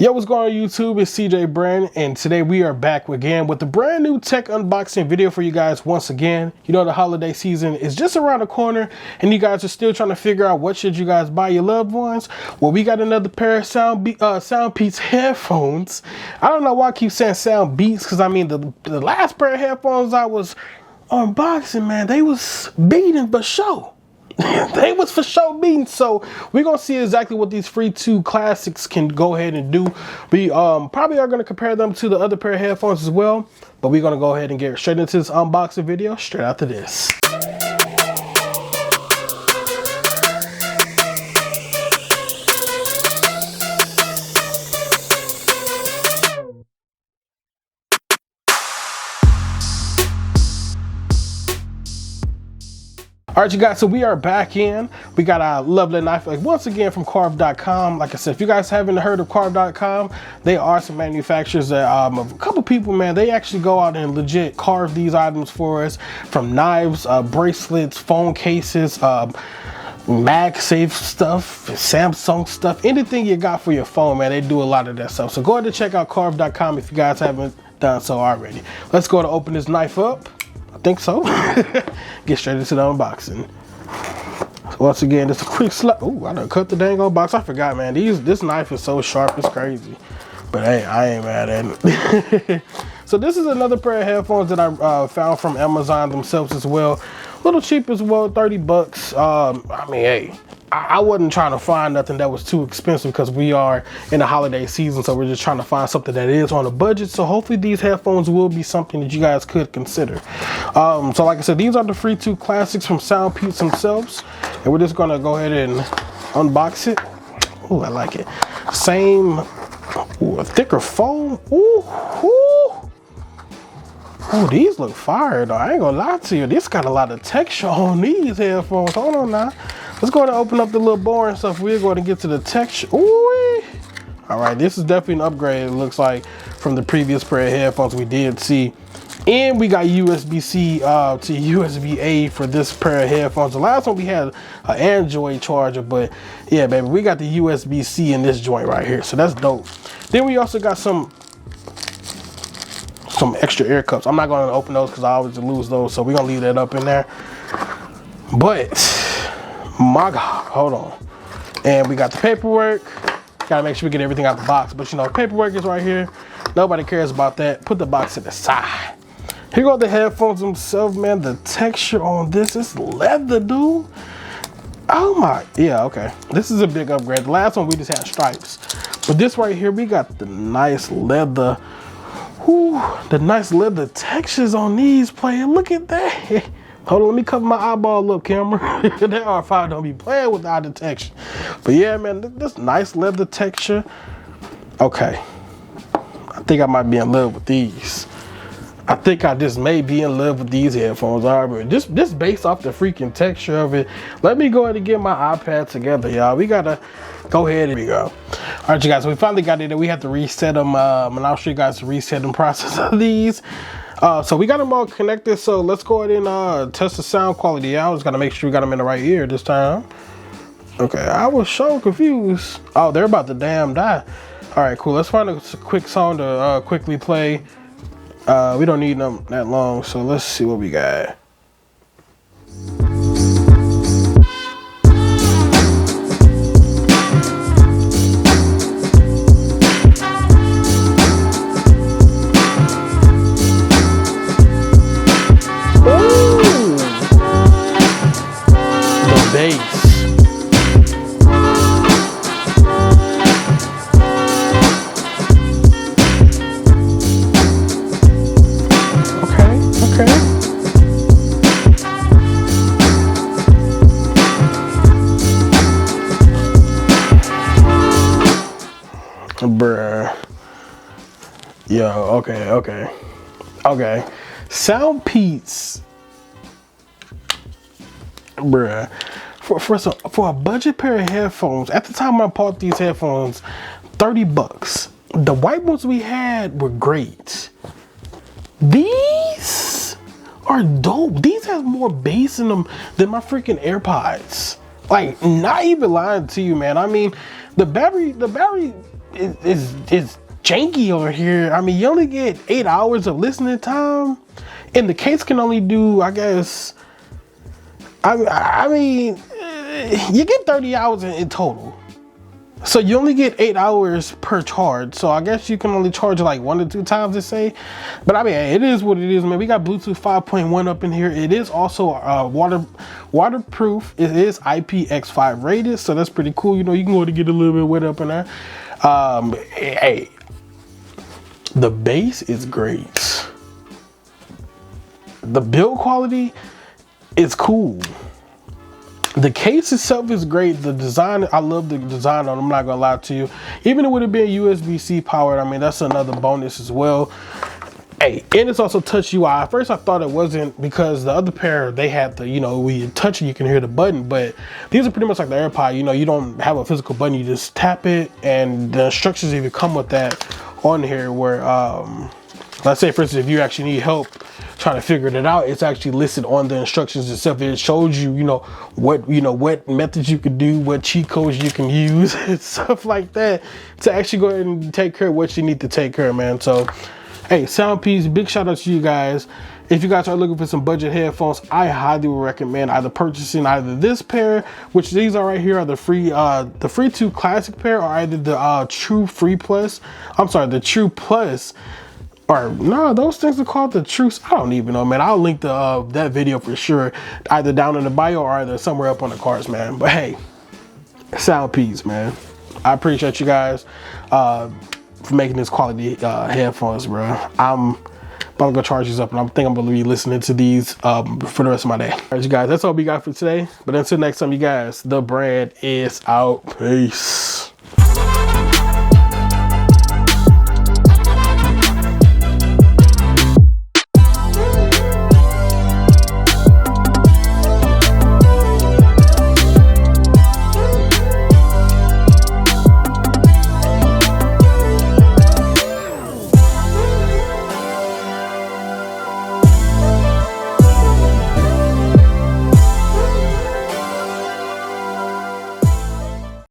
Yo, what's going on YouTube? It's Ceejaybrand, and today we are back again with a brand new tech unboxing video for you guys once again. You know, the holiday season is just around the corner and you guys are still trying to figure out what should you guys buy your loved ones. Well, we got another pair of SoundPEATS headphones. I don't know why I keep saying SoundBeats, because I mean the last pair of headphones I was unboxing, man, they was beating but show. They was for sure beating. So we're gonna see exactly what these Free2Classics can go ahead and do. We probably are gonna compare them to the other pair of headphones as well, but we're gonna go ahead and get straight into this unboxing video straight after this. All right, you guys, so we are back in. We got a lovely knife, like once again from carve.com. Like I said, if you guys haven't heard of carve.com, they are some manufacturers that a couple people, man, they actually go out and legit carve these items for us, from knives, bracelets, phone cases, MagSafe stuff, Samsung stuff, anything you got for your phone, man, they do a lot of that stuff. So go ahead and check out carve.com if you guys haven't done so already. Let's go to open this knife up. I think so. Get straight into the unboxing. So once again, just a quick slap. Oh, I done cut the dang old box. I forgot, man. This knife is so sharp, it's crazy. But hey, I ain't mad at it. So this is another pair of headphones that I found from Amazon themselves as well. A little cheap as well, 30 bucks. I mean, hey, I wasn't trying to find nothing that was too expensive because we are in the holiday season, so we're just trying to find something that is on a budget. So hopefully these headphones will be something that you guys could consider. So like I said, these are the Free2Classics from SoundPEATS themselves, and we're just gonna go ahead and unbox it. Ooh, I like it. Same, ooh, a thicker foam. Ooh, ooh. Oh, these look fire though. I ain't gonna lie to you. This got a lot of texture on these headphones. Hold on now. Let's go ahead and open up the little boring stuff. We're going to get to the texture. Ooh. All right, this is definitely an upgrade, it looks like, from the previous pair of headphones we did see. And we got USB-C to USB-A for this pair of headphones. The last one we had an Android charger, but yeah, baby, we got the USB-C in this joint right here. So that's dope. Then we also got some extra ear cups. I'm not going to open those because I always lose those, so we're going to leave that up in there. But my God, hold on. And we got the paperwork. Gotta make sure we get everything out the box. But you know, paperwork is right here. Nobody cares about that. Put the box to the side. Here go the headphones themselves, man. The texture on this is leather, dude. Oh my, yeah, okay. This is a big upgrade. The last one we just had stripes. But this right here, we got the nice leather. Whew, the nice leather textures on these playing. Look at that. Hold on, let me cover my eyeball up, camera. That R5 don't be playing without the texture. But yeah, man, this nice leather texture. Okay, I think I might be in love with these. I think I just may be in love with these headphones. All right, just based off the freaking texture of it. Let me go ahead and get my iPad together, y'all. We gotta go ahead and go. All right, you guys, so we finally got it. We have to reset them, and I'll show you guys the resetting process of these. So we got them all connected, so let's go ahead and test the sound quality out. Just gotta make sure we got them in the right ear this time. Okay, I was so confused. Oh, they're about to damn die. All right, cool. Let's find a quick song to quickly play. We don't need them that long, so let's see what we got. Bruh. Yo, okay. SoundPEATS. Bruh. For a budget pair of headphones, at the time I bought these headphones, 30 bucks. The white ones we had were great. These are dope. These have more bass in them than my freaking AirPods. Like, not even lying to you, man. I mean, the battery it's janky over here. I mean, you only get 8 hours of listening time, and the case can only do, I guess, I mean, you get 30 hours in total. So you only get 8 hours per charge. So I guess you can only charge like 1 to 2 times to say. But I mean, it is what it is, man. We got Bluetooth 5.1 up in here. It is also waterproof. It is IPX5 rated, so that's pretty cool. You know, you can go to get a little bit wet up in there. Hey, the bass is great. The build quality is cool. The case itself is great. The design, I love the design on it, I'm not gonna lie to you. Even it would have been USB-C powered, I mean, that's another bonus as well. Hey, and it's also touch UI. At first I thought it wasn't, because the other pair, they had the, you know, when you touch it, you can hear the button, but these are pretty much like the AirPod. You know, you don't have a physical button, you just tap it, and the instructions even come with that on here where, let's say for instance, if you actually need help trying to figure it out, it's actually listed on the instructions itself. It shows you, what methods you can do, what cheat codes you can use, and stuff like that, to actually go ahead and take care of what you need to take care of, man. So, hey, SoundPEATS, big shout out to you guys. If you guys are looking for some budget headphones, I highly recommend either purchasing either this pair, which these are right here, are the Free2Classic pair, or either the True Free Plus. I'm sorry, the True Plus. Or no, those things are called the Truce. I don't even know, man. I'll link the that video for sure, either down in the bio or either somewhere up on the cards, man. But hey, SoundPEATS, man. I appreciate you guys for making this quality headphones, bro. I'm about to go charge these up, and I think I'm gonna be listening to these for the rest of my day. All right, you guys, that's all we got for today. But until next time, you guys, the brand is out. Peace.